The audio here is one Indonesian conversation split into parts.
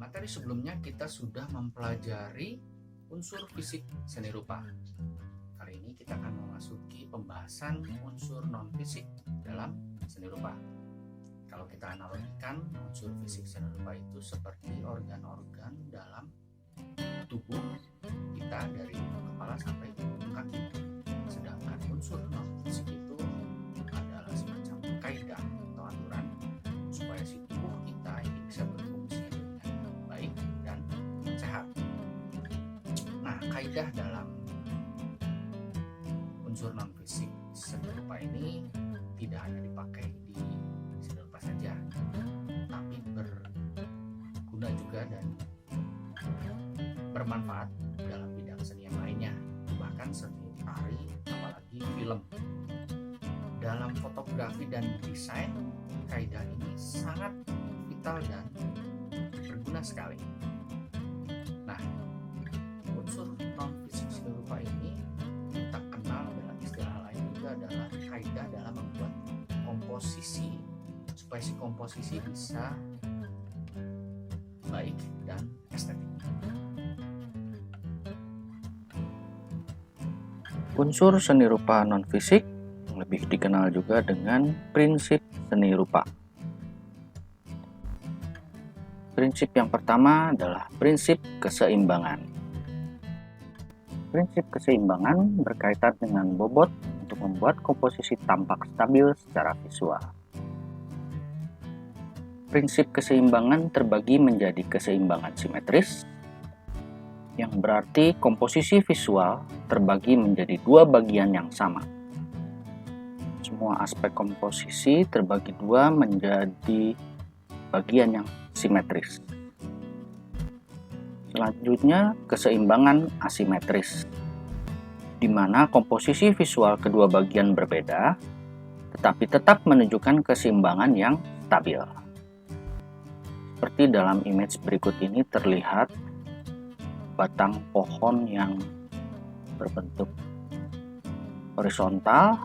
materi sebelumnya kita sudah mempelajari unsur fisik seni rupa. Kali ini kita akan memasuki pembahasan unsur non-fisik dalam seni rupa. Kalau kita analogikan, unsur fisik seni rupa itu seperti organ-organ dalam tubuh kita dari kepala sampai kaki. Sedangkan unsur non-fisik itu adalah semacam kaidah atau aturan supaya si tubuh kita ini bisa berfungsi dengan baik dan sehat. Nah, kaidah dalam unsur non-fisik seni rupa ini tidak hanya dipakai di seni rupa saja, tapi berguna juga dan bermanfaat dalam bidang seni yang lainnya, bahkan seni tari, apalagi film. Dalam fotografi dan desain, kaidah ini sangat vital dan berguna sekali. Nah, unsur non-fisik seni rupa ini kita kenal dalam istilah lain juga adalah kaidah dalam membuat komposisi, supaya si komposisi bisa baik dan estetik. Unsur seni rupa non-fisik lebih dikenal juga dengan prinsip seni rupa. Prinsip yang pertama adalah prinsip keseimbangan. Prinsip keseimbangan berkaitan dengan bobot untuk membuat komposisi tampak stabil secara visual. Prinsip keseimbangan terbagi menjadi keseimbangan simetris, yang berarti komposisi visual terbagi menjadi dua bagian yang sama. Semua aspek komposisi terbagi dua menjadi bagian yang simetris. Selanjutnya, keseimbangan asimetris, di mana komposisi visual kedua bagian berbeda, tetapi tetap menunjukkan keseimbangan yang stabil. Seperti dalam image berikut ini terlihat batang pohon yang berbentuk horizontal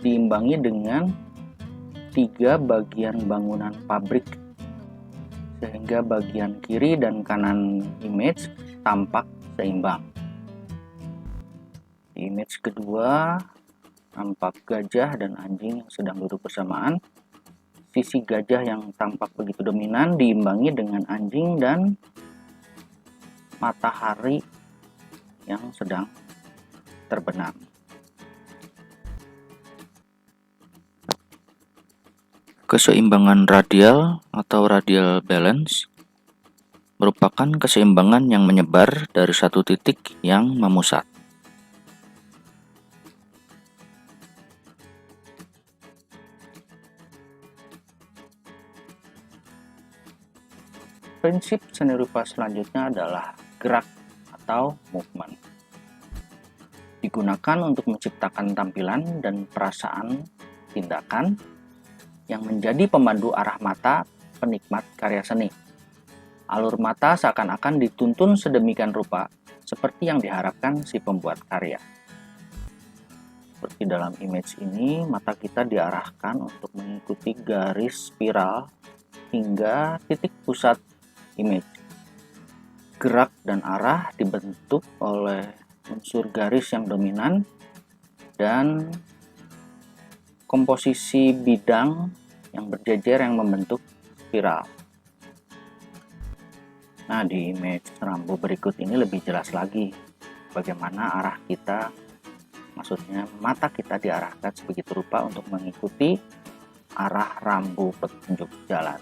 diimbangi dengan tiga bagian bangunan pabrik, sehingga bagian kiri dan kanan image tampak seimbang. Di image kedua tampak gajah dan anjing yang sedang duduk bersamaan. Sisi gajah yang tampak begitu dominan diimbangi dengan anjing dan matahari yang sedang terbenam. Keseimbangan radial atau radial balance merupakan keseimbangan yang menyebar dari satu titik yang memusat. Prinsip seni rupa selanjutnya adalah gerak atau movement. Digunakan untuk menciptakan tampilan dan perasaan tindakan yang menjadi pemandu arah mata penikmat karya seni. Alur mata seakan-akan dituntun sedemikian rupa seperti yang diharapkan si pembuat karya. Seperti dalam image ini, mata kita diarahkan untuk mengikuti garis spiral hingga titik pusat image. Gerak dan arah dibentuk oleh unsur garis yang dominan dan komposisi bidang yang berjejer yang membentuk spiral. Nah, di image rambu berikut ini lebih jelas lagi bagaimana arah kita, maksudnya mata kita diarahkan sebegitu rupa untuk mengikuti arah rambu petunjuk jalan.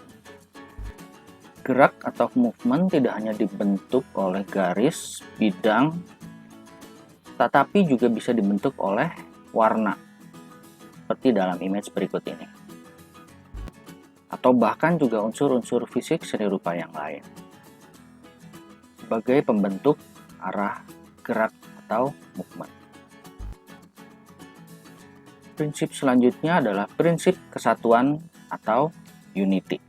Gerak atau movement tidak hanya dibentuk oleh garis, bidang, tetapi juga bisa dibentuk oleh warna, seperti dalam image berikut ini. Atau bahkan juga unsur-unsur fisik seni rupa yang lain, sebagai pembentuk arah gerak atau movement. Prinsip selanjutnya adalah prinsip kesatuan atau unity.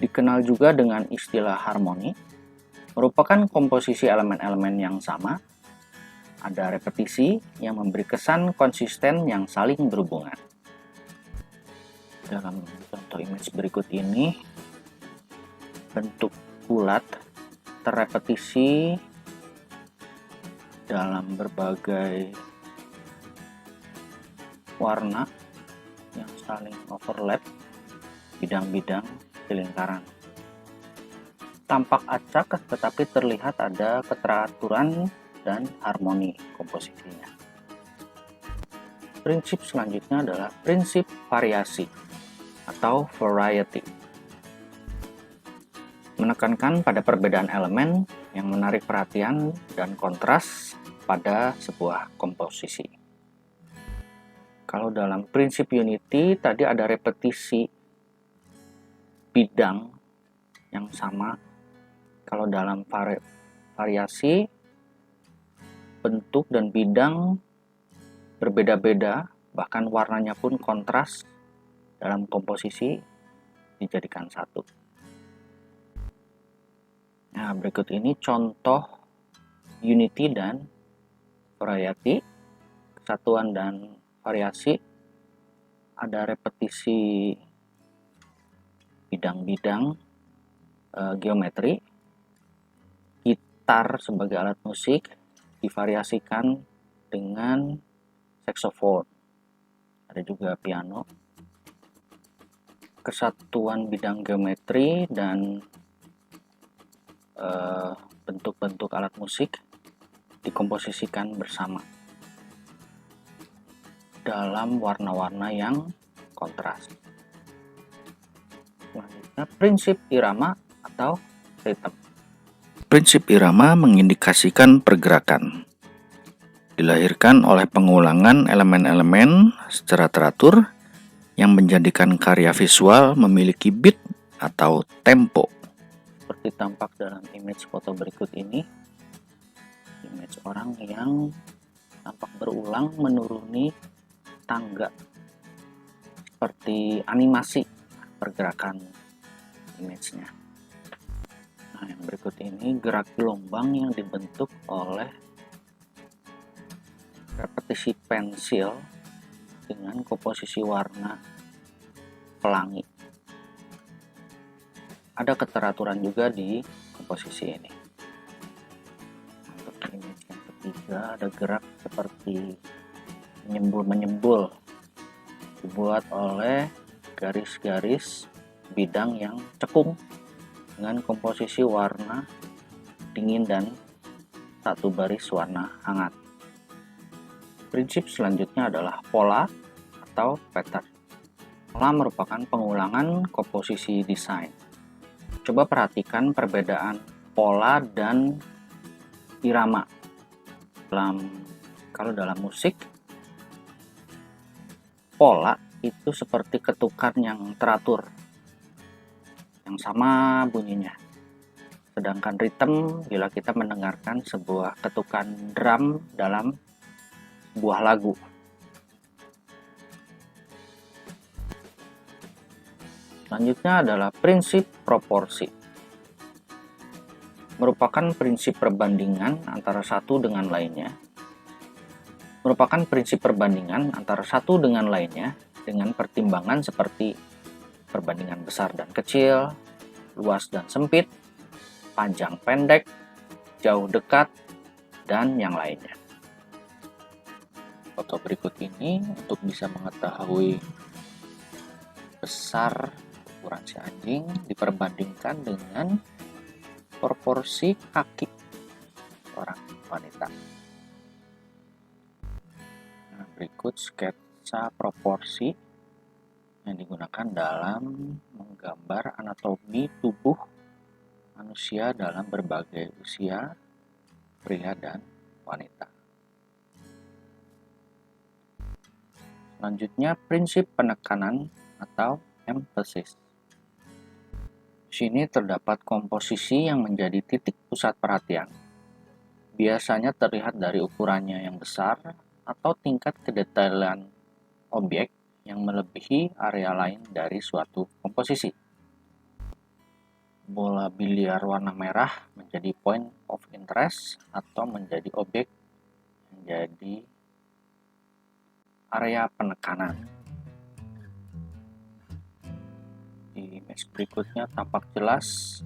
Dikenal juga dengan istilah harmoni, merupakan komposisi elemen-elemen yang sama, ada repetisi yang memberi kesan konsisten yang saling berhubungan. Dalam contoh image berikut ini, bentuk bulat terrepetisi dalam berbagai warna yang saling overlap bidang-bidang di lingkaran. Tampak acak tetapi terlihat ada keteraturan dan harmoni komposisinya. Prinsip selanjutnya adalah prinsip variasi atau variety. Menekankan pada perbedaan elemen yang menarik perhatian dan kontras pada sebuah komposisi. Kalau dalam prinsip unity tadi ada repetisi bidang yang sama. Kalau dalam variasi, bentuk dan bidang berbeda-beda, bahkan warnanya pun kontras dalam komposisi dijadikan satu. Nah, berikut ini contoh unity dan variety, kesatuan dan variasi. Ada repetisi bidang-bidang geometri. Gitar sebagai alat musik divariasikan dengan saksofon. Ada juga piano. Kesatuan bidang geometri dan bentuk-bentuk alat musik dikomposisikan bersama dalam warna-warna yang kontras. Selanjutnya, prinsip irama atau ritme. Prinsip irama mengindikasikan pergerakan. Dilahirkan oleh pengulangan elemen-elemen secara teratur yang menjadikan karya visual memiliki beat atau tempo. Seperti tampak dalam image foto berikut ini, image orang yang tampak berulang menuruni tangga, seperti animasi pergerakan image-nya. Nah, yang berikut ini gerak gelombang yang dibentuk oleh repetisi pensil dengan komposisi warna pelangi. Ada keteraturan juga di komposisi ini. Untuk image yang ketiga ada gerak seperti menyembul-menyembul dibuat oleh garis-garis bidang yang cekung dengan komposisi warna dingin dan satu baris warna hangat. Prinsip selanjutnya adalah pola atau pattern. Pola merupakan pengulangan komposisi desain. Coba perhatikan perbedaan pola dan irama. Kalau dalam musik, pola itu seperti ketukan yang teratur, yang sama bunyinya. Sedangkan ritme bila kita mendengarkan sebuah ketukan drum dalam sebuah lagu. Selanjutnya adalah prinsip proporsi. Merupakan prinsip perbandingan antara satu dengan lainnya. Merupakan prinsip perbandingan antara satu dengan lainnya dengan pertimbangan seperti perbandingan besar dan kecil, luas dan sempit, panjang pendek, jauh dekat, dan yang lainnya. Foto berikut ini untuk bisa mengetahui besar ukuran si anjing diperbandingkan dengan proporsi kaki orang wanita. Nah, berikut sketsa proporsi yang digunakan dalam menggambar anatomi tubuh manusia dalam berbagai usia, pria dan wanita. Selanjutnya, prinsip penekanan atau emphasis. Di sini terdapat komposisi yang menjadi titik pusat perhatian. Biasanya terlihat dari ukurannya yang besar atau tingkat kedetailan objek yang melebihi area lain dari suatu komposisi. Bola biliar warna merah menjadi point of interest atau menjadi objek menjadi area penekanan. Di image berikutnya tampak jelas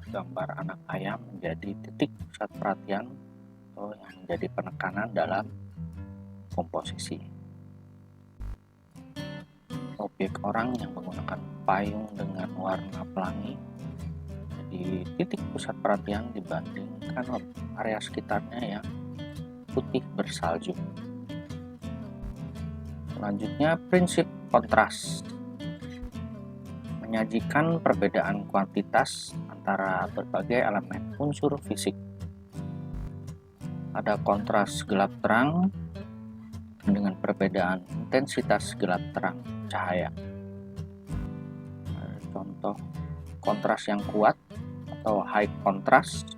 gambar anak ayam menjadi titik pusat perhatian atau yang menjadi penekanan dalam komposisi. Objek orang yang menggunakan payung dengan warna pelangi jadi titik pusat perhatian dibandingkan area sekitarnya yang putih bersalju. Selanjutnya, prinsip kontras menyajikan perbedaan kuantitas antara berbagai elemen unsur fisik. Ada kontras gelap terang dengan perbedaan intensitas gelap terang cahaya. Contoh kontras yang kuat atau high contrast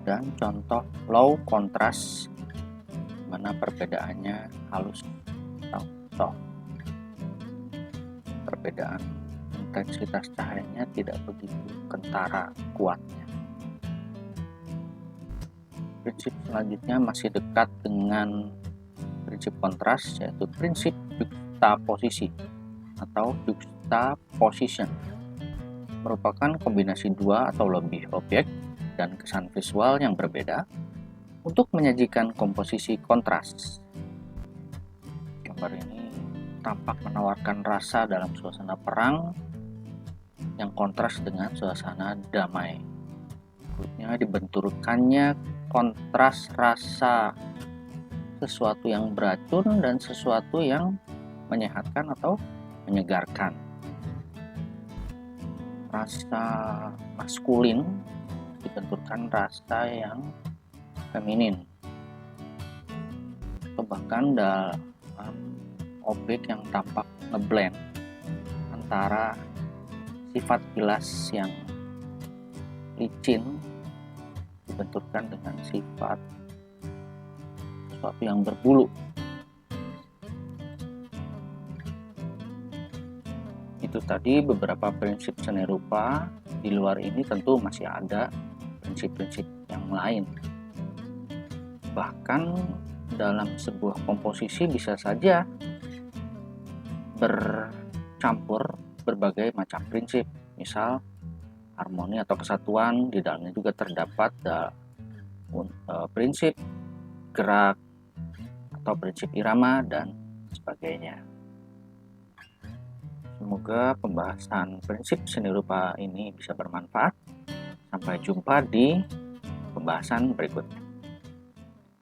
dan contoh low contrast mana perbedaannya halus atau soft. Perbedaan intensitas cahayanya tidak begitu kentara kuatnya. Prinsip selanjutnya masih dekat dengan prinsip kontras, yaitu prinsip juxtaposisi atau juxtaposition. Merupakan kombinasi dua atau lebih objek dan kesan visual yang berbeda untuk menyajikan komposisi kontras. Gambar ini tampak menawarkan rasa dalam suasana perang yang kontras dengan suasana damai. Berikutnya dibenturkannya kontras rasa sesuatu yang beracun dan sesuatu yang menyehatkan atau menyegarkan. Rasa maskulin dibenturkan rasa yang feminin, atau bahkan dalam objek yang tampak ngeblend antara sifat gelas yang licin dibenturkan dengan sifat sesuatu yang berbulu. Itu tadi beberapa prinsip seni rupa. Di luar ini tentu masih ada prinsip-prinsip yang lain. Bahkan dalam sebuah komposisi bisa saja bercampur berbagai macam prinsip, misal harmoni atau kesatuan. Di dalamnya juga terdapat prinsip gerak atau prinsip irama dan sebagainya. Semoga pembahasan prinsip seni rupa ini bisa bermanfaat. Sampai jumpa di pembahasan berikutnya.